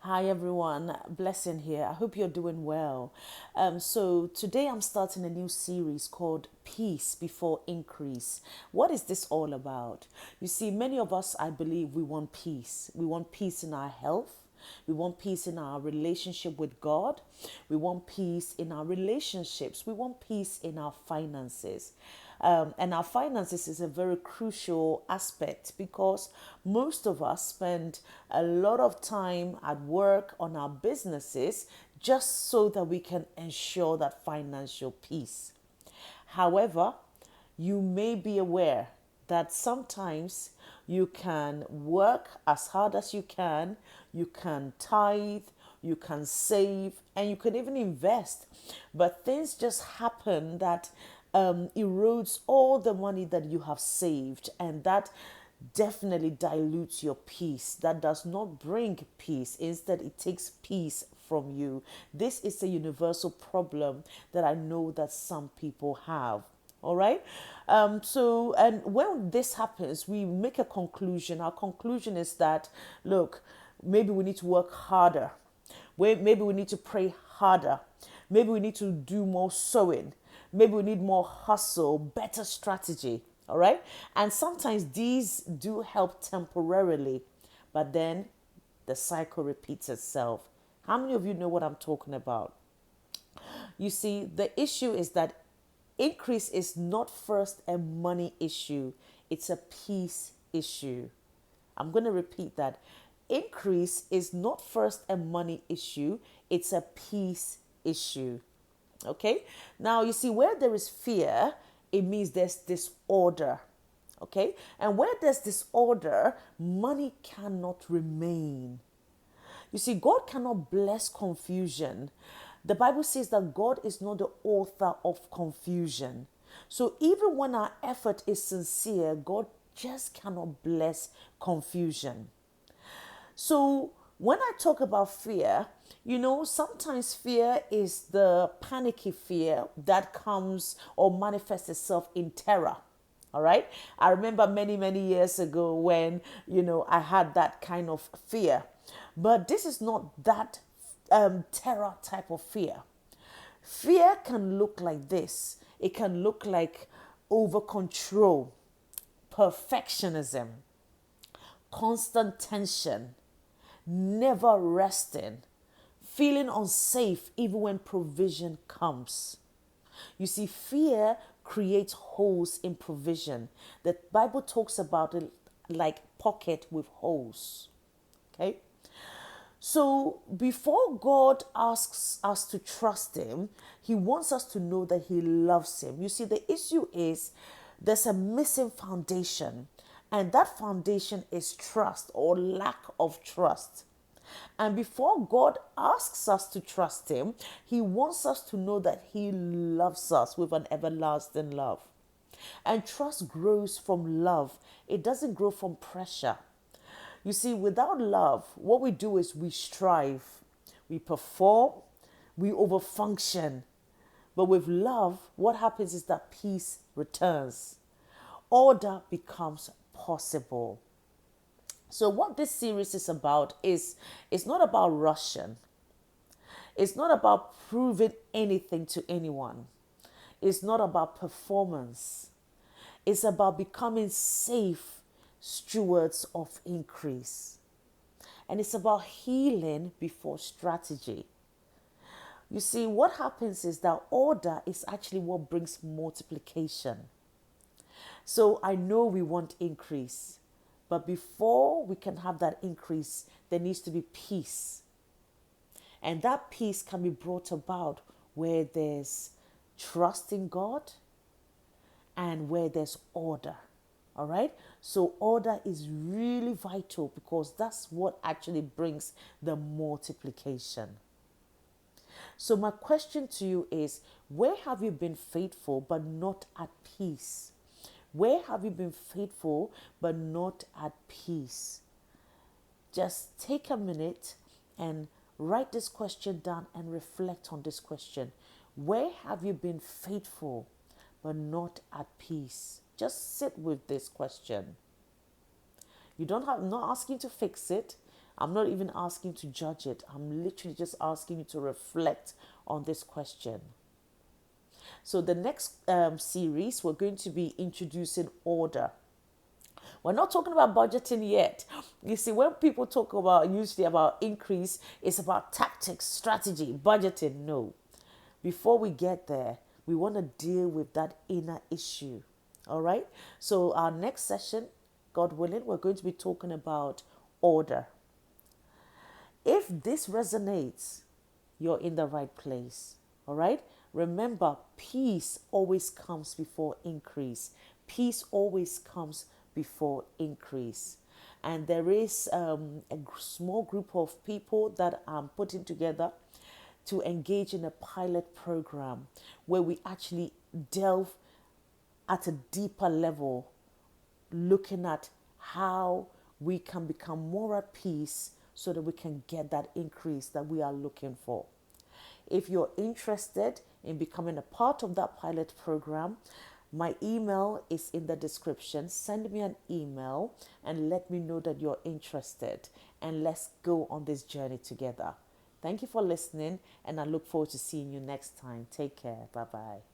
Hi everyone, blessing here. I hope you're doing well. So today I'm starting a new series called Peace Before Increase. What is this all about? You see, many of us, I believe, we want peace. We want peace in our health. We want peace in our relationship with God. We want peace in our relationships. We want peace in our finances. And our finances is a very crucial aspect because most of us spend a lot of time at work on our businesses just so that we can ensure that financial peace. However, you may be aware that sometimes you can work as hard as you can tithe, you can save, and you can even invest. But things just happen that erodes all the money that you have saved, and that definitely dilutes your peace. That does not bring peace. Instead, it takes peace from you. This is a universal problem that I know that some people have. All right. And when this happens, we make a conclusion. Our conclusion is that, look, maybe we need to work harder. Maybe we need to pray harder. Maybe we need to do more sowing. Maybe we need more hustle, better strategy. All right. And sometimes these do help temporarily, but then the cycle repeats itself. How many of you know what I'm talking about? You see, the issue is that increase is not first a money issue, it's a peace issue. I'm going to repeat that. Increase is not first a money issue, it's a peace issue. Okay? Now, you see, where there is fear, it means there's disorder. Okay? And where there's disorder, money cannot remain. You see, God cannot bless confusion. The Bible says that God is not the author of confusion. So even when our effort is sincere, God just cannot bless confusion. So when I talk about fear, sometimes fear is the panicky fear that comes or manifests itself in terror. All right. I remember many, many years ago when, I had that kind of fear. But this is not that terror type of fear. Fear can look like this. It can look like over control, perfectionism, constant tension, never resting, feeling unsafe even when provision comes. You see, fear creates holes in provision. The Bible talks about it like pocket with holes. Okay? So before God asks us to trust Him, He wants us to know that He loves Him. You see, the issue is there's a missing foundation, and that foundation is trust or lack of trust. And before God asks us to trust Him, He wants us to know that He loves us with an everlasting love. And trust grows from love, it doesn't grow from pressure. You see, without love, what we do is we strive, we perform, we overfunction. But with love, what happens is that peace returns, order becomes possible. So what this series is about is it's not about rushing. It's not about proving anything to anyone. It's not about performance. It's about becoming safe stewards of increase. And it's about healing before strategy. You see, what happens is that order is actually what brings multiplication. So I know we want increase, but before we can have that increase, there needs to be peace. And that peace can be brought about where there's trust in God and where there's order. All right. So order is really vital because that's what actually brings the multiplication. So my question to you is, where have you been faithful but not at peace? Where have you been faithful but not at peace? Just take a minute and write this question down and reflect on this question. Where have you been faithful but not at peace? Just sit with this question. I'm not asking to fix it. I'm not even asking you to judge it. I'm literally just asking you to reflect on this question. So, the next series, we're going to be introducing order. We're not talking about budgeting yet. You see, when people talk about usually about increase, it's about tactics, strategy, budgeting. No. Before we get there, we want to deal with that inner issue. All right. So, our next session, God willing, we're going to be talking about order. If this resonates, you're in the right place. All right. Remember, peace always comes before increase. Peace always comes before increase. And there is a small group of people that I'm putting together to engage in a pilot program where we actually delve at a deeper level, looking at how we can become more at peace so that we can get that increase that we are looking for. If you're interested in becoming a part of that pilot program, my email is in the description. Send me an email and let me know that you're interested, and let's go on this journey together. Thank you for listening, and I look forward to seeing you next time. Take care. Bye bye.